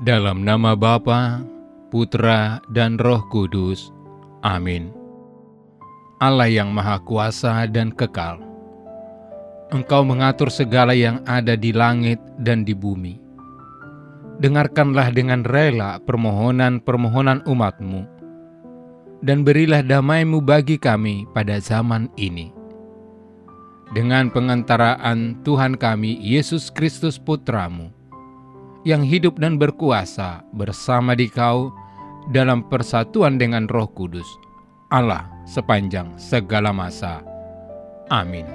Dalam nama Bapa, Putra, dan Roh Kudus. Amin. Allah yang Maha Kuasa dan Kekal, Engkau mengatur segala yang ada di langit dan di bumi. Dengarkanlah dengan rela permohonan-permohonan umat-Mu, dan berilah damai-Mu bagi kami pada zaman ini. Dengan pengantaraan Tuhan kami, Yesus Kristus Putra-Mu, yang hidup dan berkuasa bersama Dikau dalam persatuan dengan Roh Kudus, Allah sepanjang segala masa. Amin.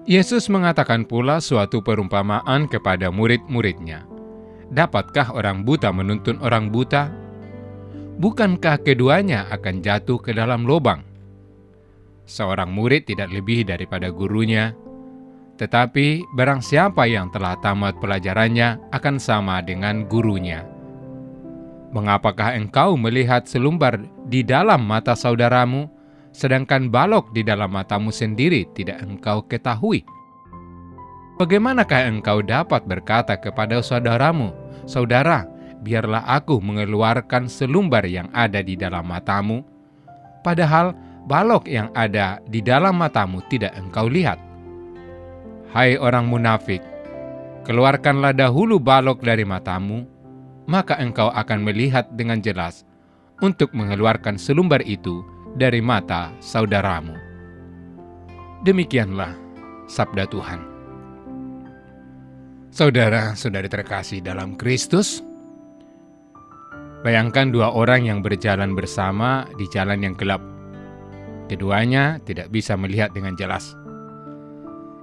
Yesus mengatakan pula suatu perumpamaan kepada murid-muridnya. Dapatkah orang buta menuntun orang buta? Bukankah keduanya akan jatuh ke dalam lubang? Seorang murid tidak lebih daripada gurunya, tetapi barang siapa yang telah tamat pelajarannya akan sama dengan gurunya. Mengapakah engkau melihat selumbar di dalam mata saudaramu, sedangkan balok di dalam matamu sendiri tidak engkau ketahui? Bagaimanakah engkau dapat berkata kepada saudaramu, "Saudara, biarlah aku mengeluarkan selumbar yang ada di dalam matamu," padahal balok yang ada di dalam matamu tidak engkau lihat? Hai orang munafik, keluarkanlah dahulu balok dari matamu, maka engkau akan melihat dengan jelas untuk mengeluarkan selumbar itu dari mata saudaramu. Demikianlah sabda Tuhan. Saudara-saudari terkasih dalam Kristus, bayangkan dua orang yang berjalan bersama di jalan yang gelap. Keduanya tidak bisa melihat dengan jelas.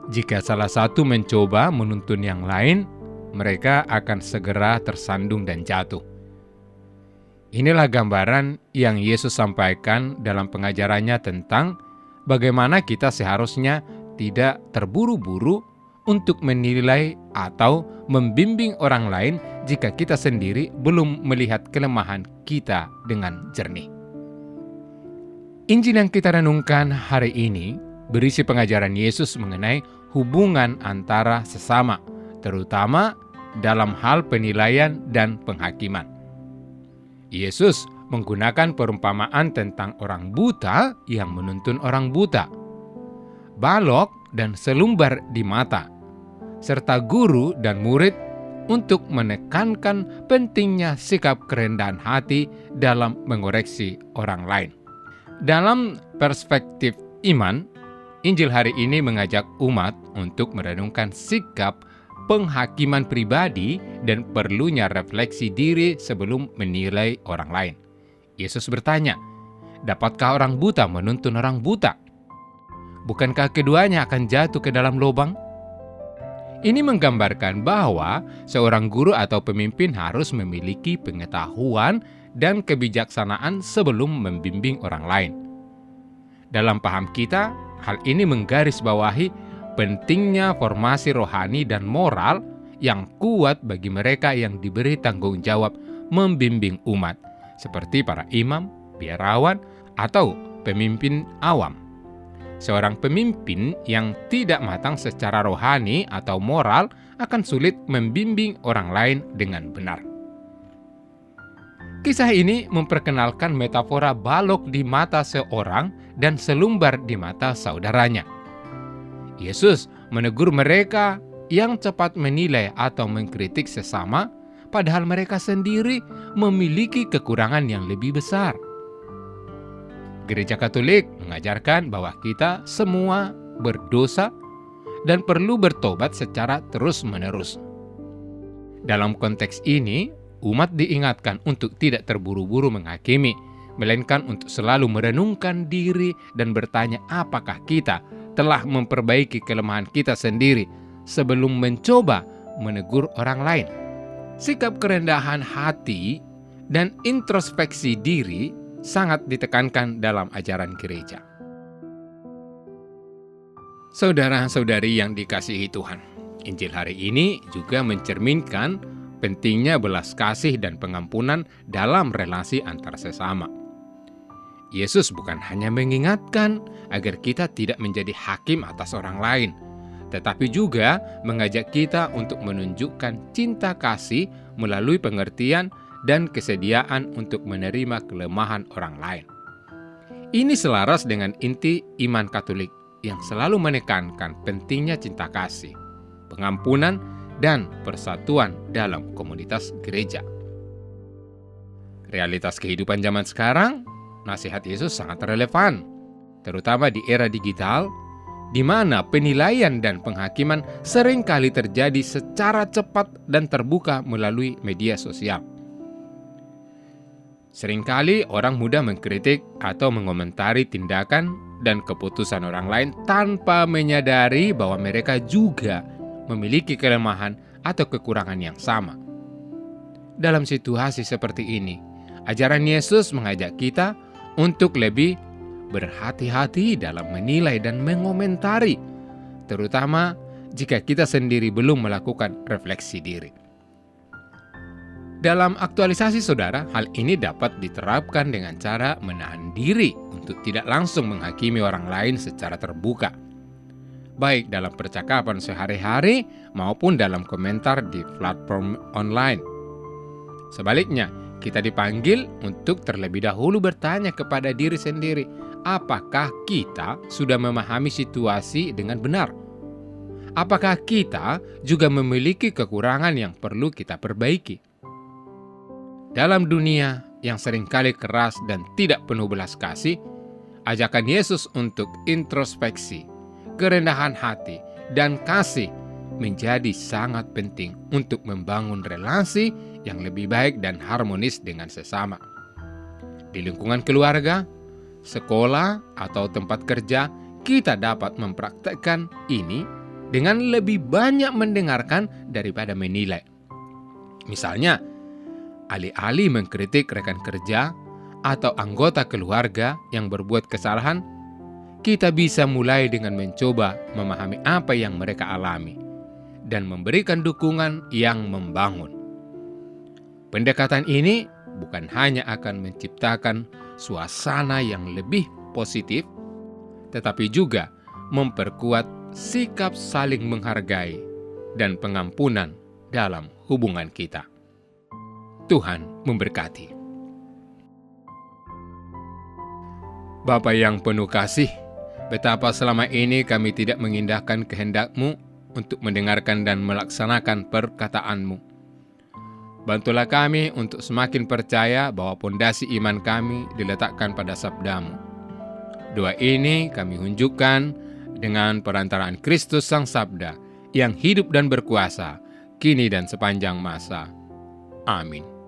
Jika salah satu mencoba menuntun yang lain, mereka akan segera tersandung dan jatuh. Inilah gambaran yang Yesus sampaikan dalam pengajarannya tentang bagaimana kita seharusnya tidak terburu-buru untuk menilai atau membimbing orang lain jika kita sendiri belum melihat kelemahan kita dengan jernih. Injil yang kita renungkan hari ini berisi pengajaran Yesus mengenai hubungan antara sesama, terutama dalam hal penilaian dan penghakiman. Yesus menggunakan perumpamaan tentang orang buta yang menuntun orang buta, balok dan selumbar di mata, serta guru dan murid untuk menekankan pentingnya sikap kerendahan hati dalam mengoreksi orang lain. Dalam perspektif iman, Injil hari ini mengajak umat untuk merenungkan sikap penghakiman pribadi dan perlunya refleksi diri sebelum menilai orang lain. Yesus bertanya, dapatkah orang buta menuntun orang buta? Bukankah keduanya akan jatuh ke dalam lubang? Ini menggambarkan bahwa seorang guru atau pemimpin harus memiliki pengetahuan dan kebijaksanaan sebelum membimbing orang lain. Dalam paham kita, hal ini menggarisbawahi pentingnya formasi rohani dan moral yang kuat bagi mereka yang diberi tanggung jawab membimbing umat, seperti para imam, biarawan, atau pemimpin awam. Seorang pemimpin yang tidak matang secara rohani atau moral akan sulit membimbing orang lain dengan benar. Kisah ini memperkenalkan metafora balok di mata seorang dan selumbar di mata saudaranya. Yesus menegur mereka yang cepat menilai atau mengkritik sesama, padahal mereka sendiri memiliki kekurangan yang lebih besar. Gereja Katolik mengajarkan bahwa kita semua berdosa dan perlu bertobat secara terus-menerus. Dalam konteks ini, umat diingatkan untuk tidak terburu-buru menghakimi, melainkan untuk selalu merenungkan diri dan bertanya apakah kita telah memperbaiki kelemahan kita sendiri sebelum mencoba menegur orang lain. Sikap kerendahan hati dan introspeksi diri sangat ditekankan dalam ajaran gereja. Saudara-saudari yang dikasihi Tuhan, Injil hari ini juga mencerminkan pentingnya belas kasih dan pengampunan dalam relasi antar sesama. Yesus bukan hanya mengingatkan agar kita tidak menjadi hakim atas orang lain, tetapi juga mengajak kita untuk menunjukkan cinta kasih melalui pengertian dan kesediaan untuk menerima kelemahan orang lain. Ini selaras dengan inti iman Katolik yang selalu menekankan pentingnya cinta kasih, pengampunan, dan persatuan dalam komunitas gereja. Realitas kehidupan zaman sekarang, nasihat Yesus sangat relevan, terutama di era digital, di mana penilaian dan penghakiman seringkali terjadi secara cepat dan terbuka melalui media sosial. Seringkali orang mudah mengkritik atau mengomentari tindakan dan keputusan orang lain tanpa menyadari bahwa mereka juga memiliki kelemahan atau kekurangan yang sama. Dalam situasi seperti ini, ajaran Yesus mengajak kita untuk lebih berhati-hati dalam menilai dan mengomentari, terutama jika kita sendiri belum melakukan refleksi diri. Dalam aktualisasi saudara, hal ini dapat diterapkan dengan cara menahan diri untuk tidak langsung menghakimi orang lain secara terbuka, baik dalam percakapan sehari-hari maupun dalam komentar di platform online. Sebaliknya, kita dipanggil untuk terlebih dahulu bertanya kepada diri sendiri, apakah kita sudah memahami situasi dengan benar? Apakah kita juga memiliki kekurangan yang perlu kita perbaiki? Dalam dunia yang seringkali keras dan tidak penuh belas kasih, ajakan Yesus untuk introspeksi, kerendahan hati, dan kasih menjadi sangat penting untuk membangun relasi yang lebih baik dan harmonis dengan sesama. Di lingkungan keluarga, sekolah, atau tempat kerja, kita dapat mempraktekkan ini dengan lebih banyak mendengarkan daripada menilai. Misalnya, alih-alih mengkritik rekan kerja atau anggota keluarga yang berbuat kesalahan, kita bisa mulai dengan mencoba memahami apa yang mereka alami dan memberikan dukungan yang membangun. Pendekatan ini bukan hanya akan menciptakan suasana yang lebih positif, tetapi juga memperkuat sikap saling menghargai dan pengampunan dalam hubungan kita. Tuhan memberkati. Bapa yang penuh kasih, betapa selama ini kami tidak mengindahkan kehendak-Mu untuk mendengarkan dan melaksanakan perkataan-Mu. Bantulah kami untuk semakin percaya bahwa pondasi iman kami diletakkan pada sabda-Mu. Doa ini kami unjukkan dengan perantaraan Kristus Sang Sabda yang hidup dan berkuasa, kini dan sepanjang masa. Amin.